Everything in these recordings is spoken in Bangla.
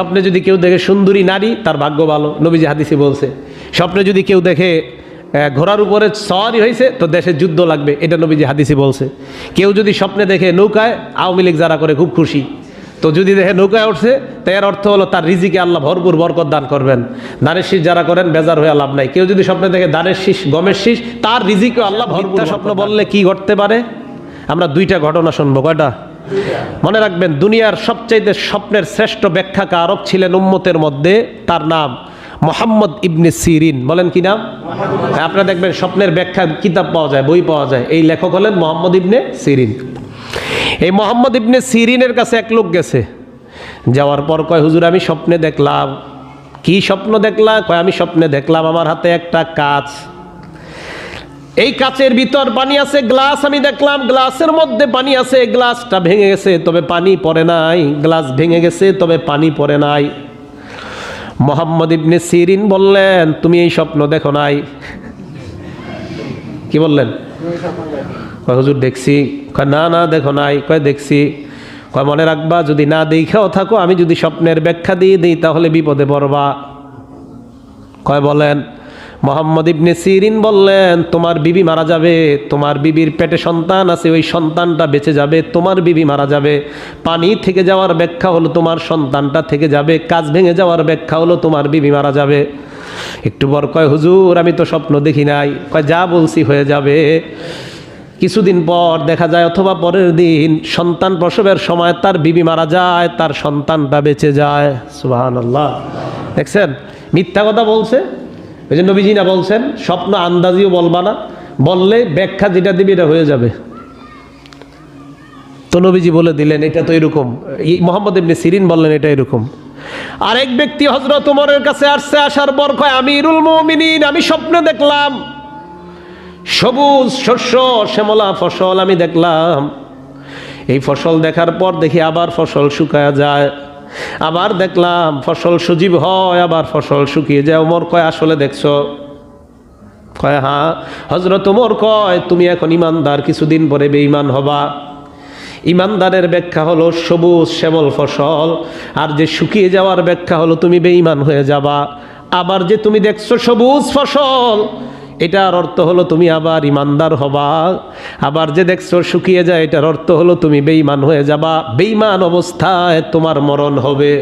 স্বপ্নে যদি কেউ দেখে সুন্দরী নারী, তার ভাগ্য ভালো, নবীজি হাদিসে বলছে। স্বপ্নে যদি কেউ দেখে ঘোড়ার উপরে সওয়ারি হয়েছে, তো দেশের যুদ্ধ লাগবে, এটা নবীজি হাদিসে বলছে। কেউ যদি স্বপ্নে দেখে নৌকায় আওয়ামী লীগ যারা করে খুব খুশি, তো যদি দেখে নৌকায় উঠছে, তো এর অর্থ হলো তার রিজিকে আল্লাহ ভরপুর বরকত দান করবেন। ধানের শীষ যারা করেন বেজার হয়ে লাভ নাই। কেউ যদি স্বপ্নে দেখে ধানের শীষ, গমের শীষ, তার রিজিকে আল্লাহ ভরপুর। স্বপ্ন বললে কি ঘটতে পারে? আমরা দুইটা ঘটনা শুনবো। কয়টা? মনে রাখবেন, দুনিয়ার সবচাইতে স্বপ্নের শ্রেষ্ঠ ব্যাখ্যাকারক ছিলেন উম্মতের মধ্যে, তার নাম মোহাম্মদ ইবনে সিরিন। বলেন কি নাম? আপনারা দেখবেন স্বপ্নের ব্যাখ্যা কিতাব পাওয়া যায়, বই পাওয়া যায়। এই লেখক হলেন মোহাম্মদ ইবনে সিরিন। এই মোহাম্মদ ইবনে সিরিনের কাছে এক লোক গেছে, যাওয়ার পর কয়, হুজুর আমি স্বপ্নে দেখলাম। কি স্বপ্ন দেখলাম? কয় আমি স্বপ্নে দেখলাম আমার হাতে একটা কাঁচ, এই কাচের ভিতর পানি আছে, গ্লাস আমি দেখলাম, গ্লাসের মধ্যে পানি আছে, গ্লাসটা ভেঙে গেছে তবে পানি পড়ে নাই, গ্লাস ভেঙে গেছে তবে পানি পড়ে নাই। মোহাম্মদ ইবনে সিরিন বললেন, তুমি এই স্বপ্ন দেখো নাই? কি বললেন? কয় হুজুর দেখছি। কয় না না দেখো নাই। কয় দেখছি। কয় মনে রাখবা, যদি না দেখাও থাকো, আমি যদি স্বপ্নের ব্যাখ্যা দিয়ে দিই তাহলে বিপদে পড়বা। কয় বলেন। মোহাম্মদ ইবনে সিরিন বললেন, তোমার বিবি মারা যাবে, তোমার বিবির পেটে সন্তান আছে, ওই সন্তানটা বেঁচে যাবে, তোমার বিবি মারা যাবে। পানি থেকে যাওয়ার ব্যাখ্যা হলো তোমার সন্তানটা থেকে যাবে, কাজ ভেঙে যাওয়ার ব্যাখ্যা হলো তোমার বিবি মারা যাবে। একটু পর কয়, হুজুর আমি তো স্বপ্ন দেখি নাই। কয় যা বলছি হয়ে যাবে। কিছুদিন পর দেখা যায় অথবা পরের দিন সন্তান প্রসবের সময় তার বিবি মারা যায়, তার সন্তানটা বেঁচে যায়। সুবহানাল্লাহ। দেখছেন, মিথ্যা কথা বলছে। ওই যে নবীজি না বলছেন, স্বপ্ন আন্দাজিও বলবা না, বললে ব্যাখ্যা যেটা দিবি এটা হয়ে যাবে। তো নবীজি বলে দিলেন এটা তো এরকম। মোহাম্মদ ইবনে সিরিন বললেন এটা এরকম। আরেক ব্যক্তি হযরত ওমরের কাছে আসছে, আসার পর কয়, আমিরুল মুমিনিন আমি স্বপ্নে দেখলাম সবুজ শস্য শ্যামলা ফসল আমি দেখলাম। এই ফসল দেখার পর দেখি আবার ফসল শুকায়া যায়, আবার দেখলাম ফসল সজীব হয়, আবার ফসল শুকিয়ে যায়। ওমর কয় আসলে দেখছো? কয় হ্যাঁ। হযরত ওমর কয়, তুমি এখন ইমানদার, কিছুদিন পরে বেঈমান হবা। ইমানদারের ব্যাখ্যা হলো সবুজ শ্যামল ফসল, আর যে শুকিয়ে যাওয়ার ব্যাখ্যা হলো তুমি বেঈমান হয়ে যাবা। আবার যে তুমি দেখছো সবুজ ফসল, এটার অর্থ হলো তুমি আবার ইমানদার হবা। আবার যে দেখছো শুকিয়ে যায়, এটার অর্থ হলো তুমি বেঈমান হয়ে যাবা। বেঈমান অবস্থায় তোমার মরণ হবে।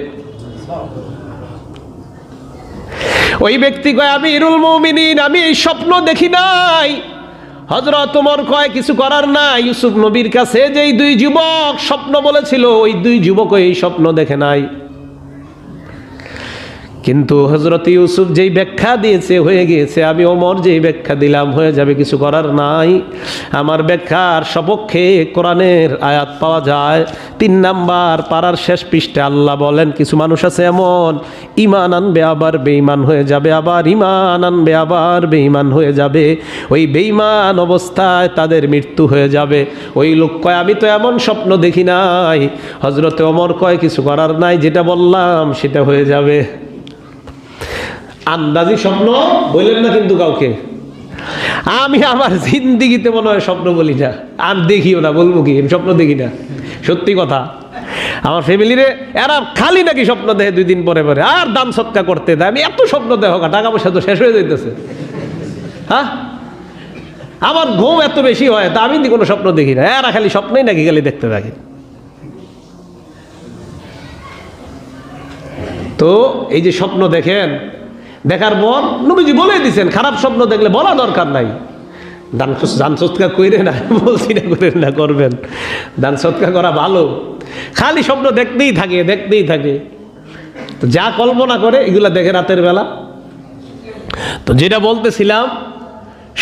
ওই ব্যক্তি কয়, আমিরুল মুমিনিন আমি এই স্বপ্ন দেখি নাই। হযরত ওমর কয়, কিছু করার নাই, ইউসুফ নবীর কাছে যেই দুই যুবক স্বপ্ন বলেছিল, ওই দুই যুবক এই স্বপ্ন দেখে নাই। কিন্তু হযরত ইউসুফ যেই ব্যাখ্যা দিয়েছে হয়ে গিয়েছে, আমি ওমর যেই ব্যাখ্যা দিলাম হয়ে যাবে, কিছু করার নাই। আমার ব্যাখ্যার সপক্ষে কোরআনের আয়াত পাওয়া যায়। 3 নাম্বার পারার শেষ পৃষ্ঠাে আল্লাহ বলেন, কিছু মানুষ আছে এমন, ঈমান আনবে আবার বেঈমান হয়ে যাবে, আবার ঈমান আনবে আবার বেঈমান হয়ে যাবে। ওই বেঈমান অবস্থায় তাদের মৃত্যু হয়ে যাবে। ওই লোক কয়, আমি তো এমন স্বপ্ন দেখি নাই। হযরত ওমর কয়, কিছু করার নাই, যেটা বললাম সেটা হয়ে যাবে। আন্দাজি স্বপ্ন বললেন না কিন্তু কাউকে। আমি আমার জিন্দিগিতে মনে হয় স্বপ্ন বলি না, আর দেখিও না, বলবো কি আমি স্বপ্ন দেখি না। সত্যি কথা, আমার ফ্যামিলিরে এরা খালি নাকি স্বপ্ন দেখে 2 দিন পরে পরে, আর দান সৎকার করতে দেয়। আমি এত স্বপ্ন দেখো, টাকা পয়সা তো শেষ হয়ে যাইতেছে। হ্যাঁ, আমার ঘুম এত বেশি হয়, তা আমি কোনো স্বপ্ন দেখি না। এরা খালি স্বপ্নই নাকি খালি দেখতে থাকে। তো এই যে স্বপ্ন দেখেন, দেখার পর নবীজি বলে দিয়েছেন, খারাপ স্বপ্ন দেখলে বলা দরকার নাই। দান সৎকার কইরে না, বলছি না করেন না, করবেন। দান সৎকার করা ভালো। খালি স্বপ্ন দেখতেই থাকে, দেখতেই থাকে। তো যা কল্পনা করে এগুলা দেখে রাতের বেলা। তো যেটা বলতেছিলাম,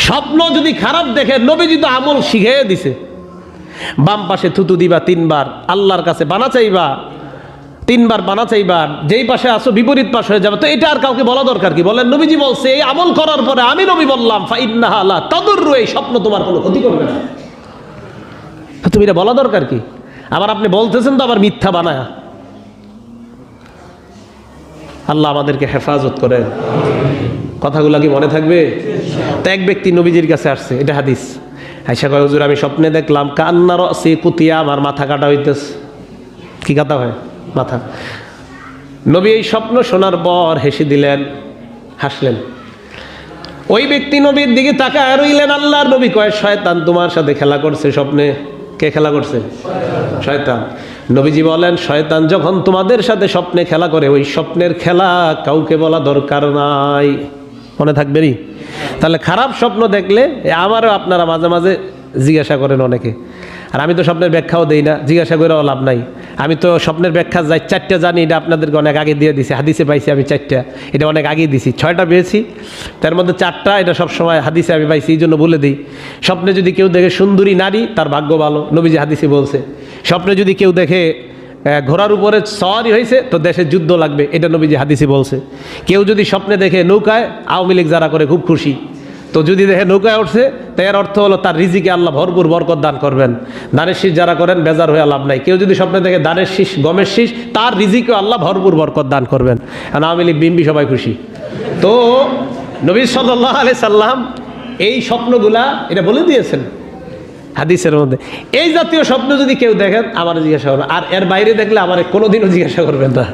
স্বপ্ন যদি খারাপ দেখে, নবীজি তো আমল শিখিয়ে দিছে। বাম পাশে থুতু দিবা 3 বার, আল্লাহর কাছে বানা চাইবা 3 বার, বানা চাইবা, যেই পাশে আসো বিপরীত পাশ হয়ে যাবে। তো এটা আর কাউকে বলা দরকার কি? বলেন, নবীজি বলছে, এই আমল করার পরে আমি নবী বললাম, ফাইন্নাহা লা তাদুররু, এই স্বপ্ন তোমার কোনো ক্ষতি করবে না। তুমি এটা বলা দরকার কি? আবার আপনি বলতেছেন তো আবার মিথ্যা বানায়া। আল্লাহ আমাদেরকে হেফাজত করেন। কথাগুলো কি মনে থাকবে? তো এক ব্যক্তি নবীজির কাছে আসছে, এটা হাদিস। আয়েশা কয়, হুজুর আমি স্বপ্নে দেখলাম কান্না রাসি কুতিয়া, আমার মাথা কাটা হইতেছে। কি কাটা হয়? মাথা। নবী এই স্বপ্ন শোনার পর হেসে দিলেন, হাসলেন। ওই ব্যক্তি নবীর দিকে তাকায় রইলেন। আল্লাহর নবী কয়, শয়তান তোমার সাথে খেলা করছে স্বপ্নে। কে খেলা করছে? শয়তান। নবীজি বলেন, শয়তান যখন তোমাদের সাথে স্বপ্নে খেলা করে, ওই স্বপ্নের খেলা কাউকে বলা দরকার নাই। মনে থাকবেনি? তাহলে খারাপ স্বপ্ন দেখলে আমারও আপনারা মাঝে মাঝে জিজ্ঞাসা করেন অনেকে, আর আমি তো স্বপ্নের ব্যাখ্যাও দেই না, জিজ্ঞাসা করেও লাভ নাই। আমি তো স্বপ্নের ব্যাখ্যা যাই 4টা জানি, এটা আপনাদেরকে অনেক আগে দিয়ে দিছি। হাদিসে পাইছি আমি 4টা, এটা অনেক আগে দিছি। 6টা পেয়েছি, তার মধ্যে 4টা এটা সবসময় হাদিসে আমি পাইছি, এই জন্য বলে দিই। স্বপ্নে যদি কেউ দেখে সুন্দরী নারী, তার ভাগ্য ভালো, নবীজি হাদিসে বলছে। স্বপ্নে যদি কেউ দেখে ঘোড়ার উপরে সওয়ারি হয়েছে, তো দেশের যুদ্ধ লাগবে, এটা নবীজি হাদিসে বলছে। কেউ যদি স্বপ্নে দেখে নৌকায় আওয়ামী লীগ যারা করে খুব খুশি, তো যদি দেখে নৌকায় উঠছে, তো এর অর্থ হলো তার রিজিকে আল্লাহ ভরপুর বরকত দান করবেন। ধানের শীষ যারা করেন বেজার হয়ে লাভ নাই। কেউ যদি স্বপ্নে দেখে ধানের শীষ, গমের শীষ, তার রিজিকে আল্লাহ ভরপুর বরকত দান করবেন। কারণ আওয়ামী লীগ বিএনপি সবাই খুশি। তো নবী সাল্লাল্লাহু আলাইহি সাল্লাম এই স্বপ্নগুলা এটা বলে দিয়েছেন হাদিসের মধ্যে। এই জাতীয় স্বপ্ন যদি কেউ দেখেন, আমার জিজ্ঞাসা করবেন, আর এর বাইরে দেখলে আমার কোনোদিনও জিজ্ঞাসা করবেন না।